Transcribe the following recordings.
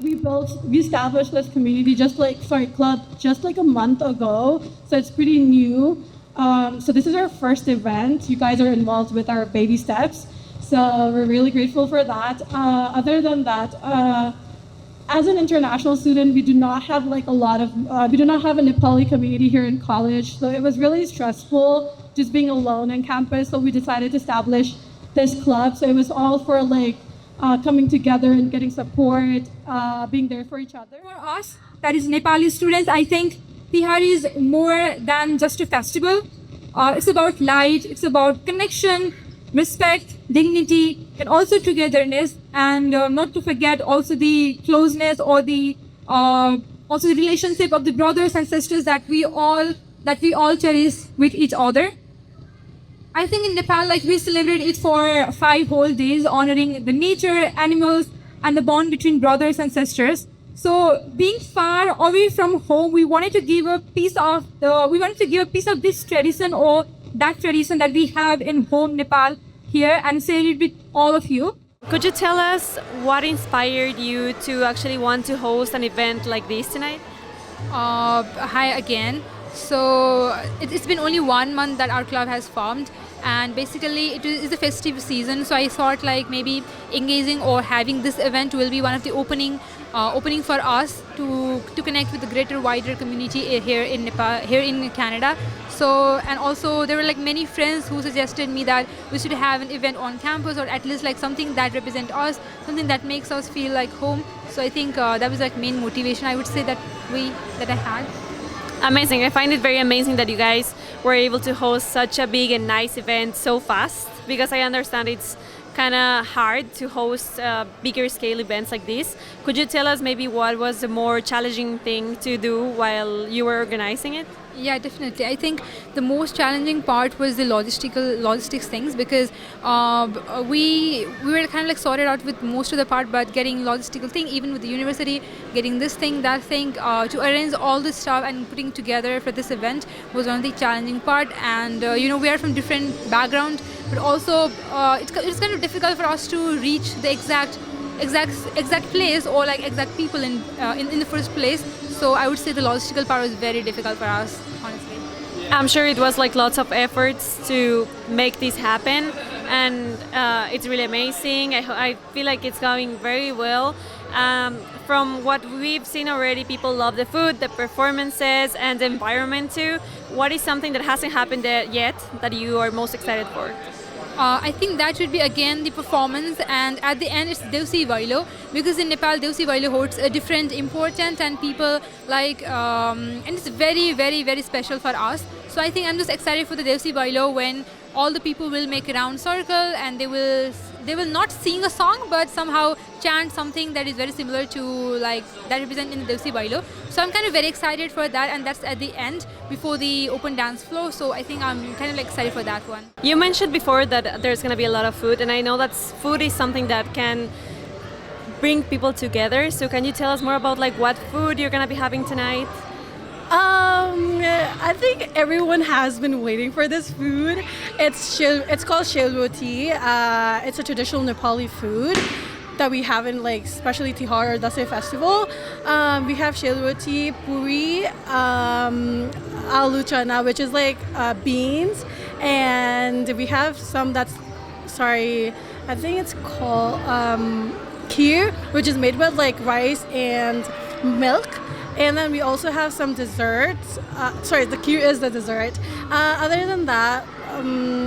we established this club just like a month ago, so it's pretty new. So this is our first event. You guys are involved with our baby steps, so we're really grateful for that. Other than that, as an international student, we do not have we do not have a Nepali community here in college, so it was really stressful just being alone on campus. So we decided to establish this club. So it was all for coming together and getting support, being there for each other. For us, that is Nepali students, I think Tihar is more than just a festival. It's about light, it's about connection, respect, dignity, and also togetherness, and not to forget also the closeness or the also the relationship of the brothers and sisters that we all cherish with each other. I think in Nepal, we celebrate it for 5 whole days, honoring the nature, animals, and the bond between brothers and sisters. So, being far away from home, we wanted to give a piece of this tradition or that tradition that we have in home Nepal here and share it with all of you. Could you tell us what inspired you to actually want to host an event like this tonight? Hi again. So it's been only 1 month that our club has formed, and basically it is the festive season. So I thought maybe engaging or having this event will be one of the opening for us to connect with the greater wider community here in Nepal, here in Canada. So, and also there were many friends who suggested me that we should have an event on campus, or at least something that represents us, something that makes us feel like home. So I think that was main motivation, I would say, that I had. Amazing. I find it very amazing that you guys were able to host such a big and nice event so fast, because I understand it's kind of hard to host bigger scale events like this. Could you tell us maybe what was the more challenging thing to do while you were organizing it? Yeah, definitely. I think the most challenging part was the logistics things, because we were kind of sorted out with most of the part, but getting logistical thing, even with the university, getting this thing, that thing, to arrange all this stuff and putting together for this event was one of the challenging part. And we are from different background, but also it's kind of difficult for us to reach the exact place or exact people in the first place. So I would say the logistical part was very difficult for us, honestly. I'm sure it was lots of efforts to make this happen, and it's really amazing. I feel like it's going very well. From what we've seen already, people love the food, the performances, and the environment too. What is something that hasn't happened yet that you are most excited for? I think that should be again the performance, and at the end it's Devsi Vailo, because in Nepal Devsi Vailo holds a different importance, and people and it's very, very, very special for us. So I think I'm just excited for the Devsi Vailo, when all the people will make a round circle and they will not sing a song but somehow chant something that is very similar to that represent in the Devsi Vailo. So I'm kind of very excited for that, and that's at the end before the open dance floor. So I think I'm kind of excited for that one. You mentioned before that there's going to be a lot of food, and I know that food is something that can bring people together. So can you tell us more about what food you're going to be having tonight? I think everyone has been waiting for this food. It's called shel roti. It's a traditional Nepali food that we have in especially Tihar or Dasai festival. We have shel roti, puri, aloo chana, which is beans, and we have some I think it's called kheer, which is made with rice and milk. And then we also have some desserts. The kheer is the dessert. Other than that,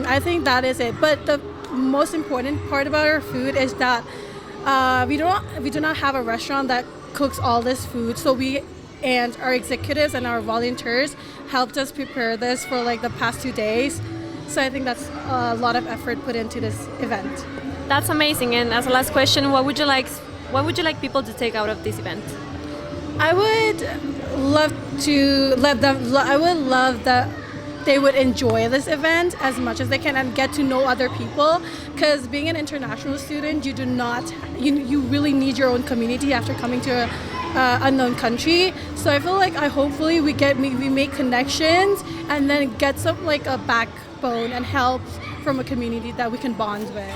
I think that is it. But the most important part about our food is that we do not have a restaurant that cooks all this food. So we and our executives and our volunteers helped us prepare this for the past 2 days. So I think that's a lot of effort put into this event. That's amazing. And as a last question, what would you like people to take out of this event? I would love that they would enjoy this event as much as they can and get to know other people, because being an international student, you really need your own community after coming to a unknown country. So I feel hopefully we make connections and then get some a backbone and help from a community that we can bond with.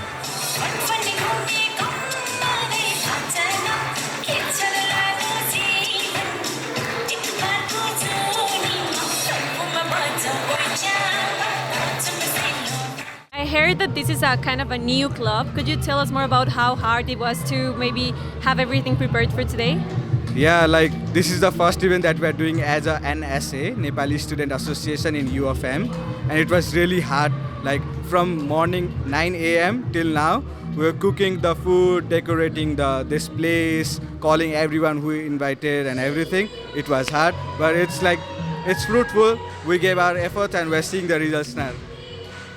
said that this is a kind of a new club. Could you tell us more about how hard it was to maybe have everything prepared for today? Yeah, like this is the first event that we're doing as a NSA, Nepali Student Association in U of M, and it was really hard. Like from morning 9 a.m. till now, we were cooking the food, decorating this place, calling everyone who we invited and everything. It was hard, but it's fruitful. We gave our efforts and we're seeing the results now.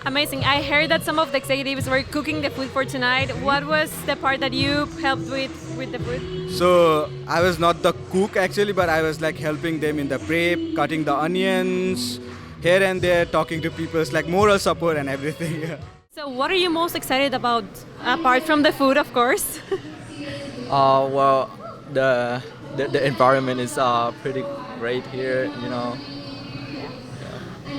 Amazing. I heard that some of the executives were cooking the food for tonight. What was the part that you helped with the food? So I was not the cook actually, but I was like helping them in the prep, cutting the onions, here and there, talking to people. It's like moral support and everything. Yeah. So what are you most excited about, apart from the food, of course? Well, the environment is pretty great here, you know.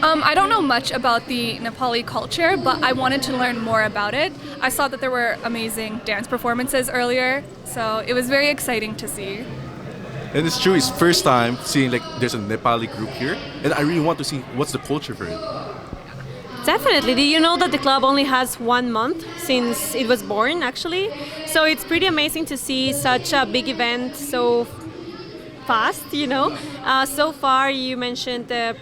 I don't know much about the Nepali culture, but I wanted to learn more about it. I saw that there were amazing dance performances earlier, so it was very exciting to see. And it's true, it's first time seeing like there's a Nepali group here, and I really want to see what's the culture for it. Definitely. Do you know that the club only has 1 month since it was born, actually? So it's pretty amazing to see such a big event so fast, you know. So far, you mentioned the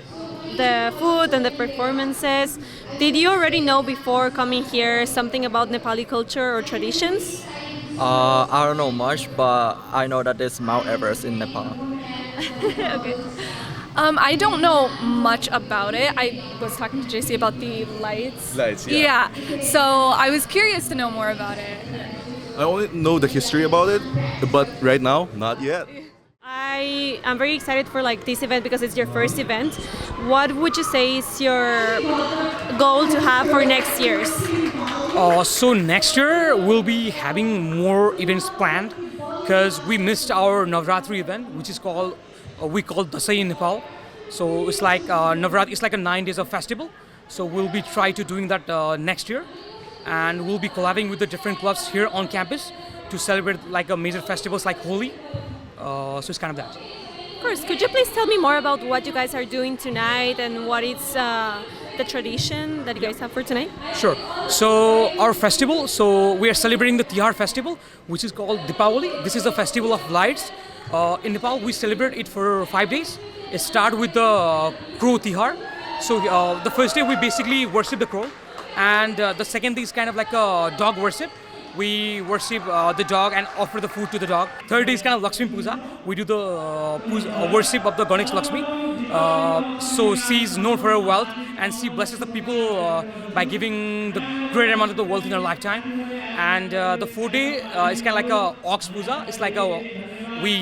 food and the performances. Did you already know before coming here something about Nepali culture or traditions? I don't know much, but I know that there's Mount Everest in Nepal. Okay. I don't know much about it. I was talking to JC about the lights. Lights, yeah. Yeah, so I was curious to know more about it. I only know the history about it, but right now, not yet. I am very excited for like this event because it's your first event. What would you say is your goal to have for next year's? So next year we'll be having more events planned because we missed our Navratri event, which is called we call Dasai in Nepal. So it's like Navratri. It's like a 9 days of festival. So we'll be try to doing that next year, and we'll be collabing with the different clubs here on campus to celebrate like a major festivals like Holi. So it's kind of that. Of course. Could you please tell me more about what you guys are doing tonight and what is the tradition that you guys have for tonight? Sure. So our festival, so we are celebrating the Tihar festival, which is called Deepavali. This is a festival of lights. In Nepal, we celebrate it for 5 days. It starts with the crow Tihar. So the first day we basically worship the crow, and the second day is kind of like a dog worship. We worship the dog and offer the food to the dog. Third day is kind of Lakshmi Puja. We do the worship of the Ganesh Lakshmi. So she is known for her wealth, and she blesses the people by giving the great amount of the wealth in her lifetime. And the fourth day is kind of like a Ox Puja. It's like we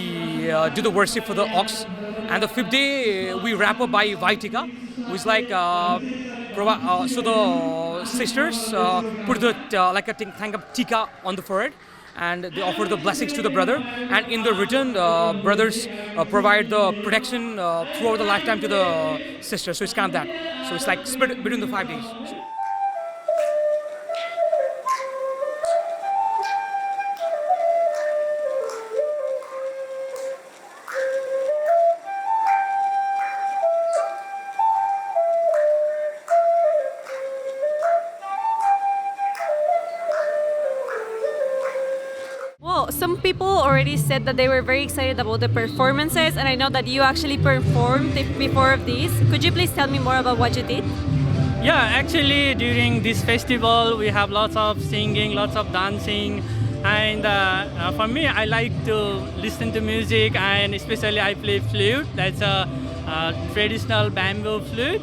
do the worship for the ox. And the fifth day we wrap up by Vaitika, which is like so the sisters put the like a thing of tika on the forehead, and they offer the blessings to the brother, and in the return brothers provide the protection throughout the lifetime to the sisters. So it's kind of that. So it's like split between the 5 days. Well, some people already said that they were very excited about the performances, and I know that you actually performed before of these. Could you please tell me more about what you did? Yeah, actually during this festival we have lots of singing, lots of dancing, and for me I like to listen to music, and especially I play flute. That's a traditional bamboo flute.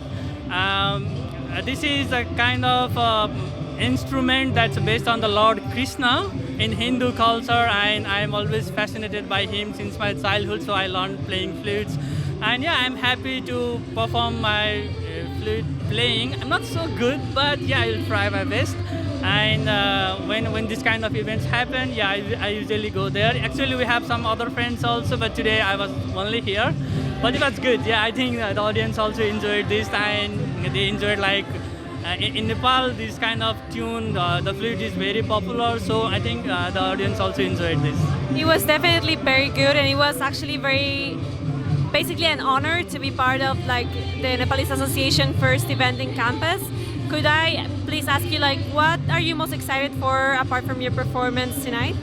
This is a kind of instrument that's based on the Lord Krishna in Hindu culture, and I'm always fascinated by him since my childhood, so I learned playing flutes. And yeah, I'm happy to perform my flute playing. I'm not so good, but yeah, I'll try my best. And when this kind of events happen, yeah, I usually go there. Actually, we have some other friends also, but today I was only here. But it was good. Yeah, I think the audience also enjoyed this, and they enjoyed like in Nepal, this kind of tune, the flute is very popular, so I think the audience also enjoyed this. It was definitely very good, and it was actually basically an honor to be part of like the Nepali Association first event in campus. could I please ask you, like, what are you most excited for apart from your performance tonight?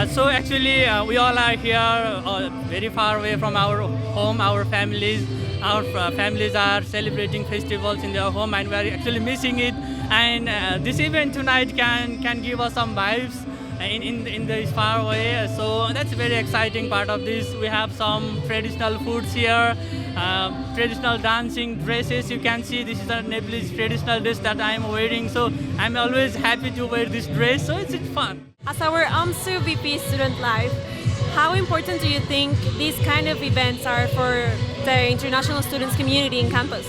So actually, we all are here very far away from our home, our families. Our families are celebrating festivals in their home, and we are actually missing it. And this event tonight can give us some vibes in this far away. So that's a very exciting part of this. We have some traditional foods here, traditional dancing dresses. You can see this is a Nepalese traditional dress that I am wearing. So I'm always happy to wear this dress. So it's fun. As our UMSU VP Student Life, how important do you think these kind of events are for the international students community in campus?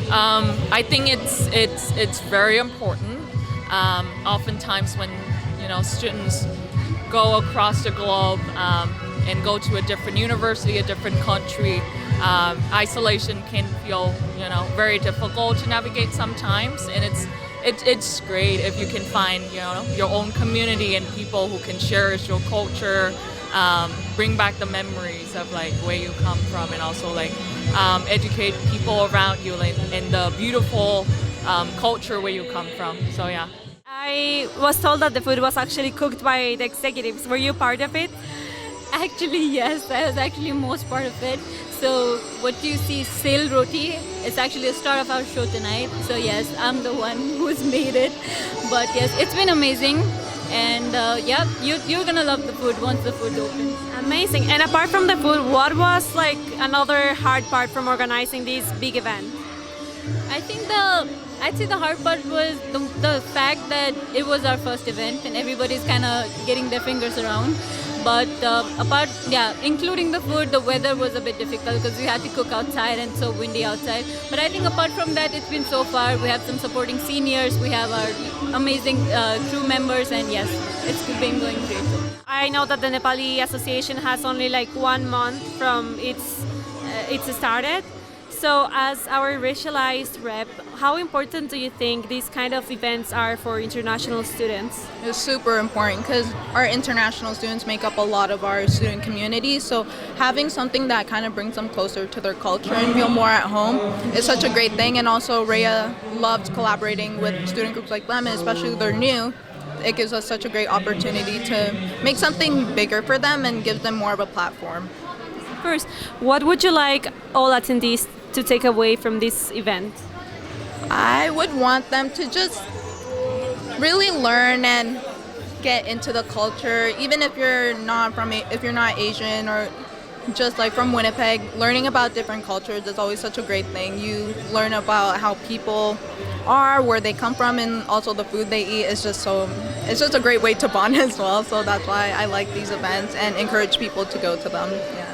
I think it's very important. Oftentimes when students go across the globe and go to a different university, a different country, isolation can feel very difficult to navigate sometimes, and it's great if you can find your own community and people who can cherish your culture, bring back the memories of like where you come from, and also like educate people around you in the beautiful culture where you come from. So yeah. I was told that the food was actually cooked by the executives. Were you part of it? Actually, yes, I was actually most part of it. So what you see, Sail Roti, is actually the star of our show tonight. So yes, I'm the one who's made it. But yes, it's been amazing. And yeah, you're gonna love the food once the food opens. Amazing. And apart from the food, what was like another hard part from organizing this big event? I'd say the hard part was the fact that it was our first event and everybody's kind of getting their fingers around. But including the food, the weather was a bit difficult because we had to cook outside and so windy outside. But I think apart from that, it's been so far. We have some supporting seniors, we have our amazing crew members, and yes, it's been going great. I know that the Nepali Association has only like 1 month from its started. So as our racialized rep, how important do you think these kind of events are for international students? It's super important because our international students make up a lot of our student community. So having something that kind of brings them closer to their culture and feel more at home is such a great thing. And also Rhea loved collaborating with student groups like them, and especially if they're new. It gives us such a great opportunity to make something bigger for them and give them more of a platform. First, what would you like all attendees to take away from this event? I would want them to just really learn and get into the culture, even if you're not Asian or just like from Winnipeg. Learning about different cultures is always such a great thing. You learn about how people are, where they come from, and also the food they eat is just it's just a great way to bond as well. So that's why I like these events and encourage people to go to them. Yeah.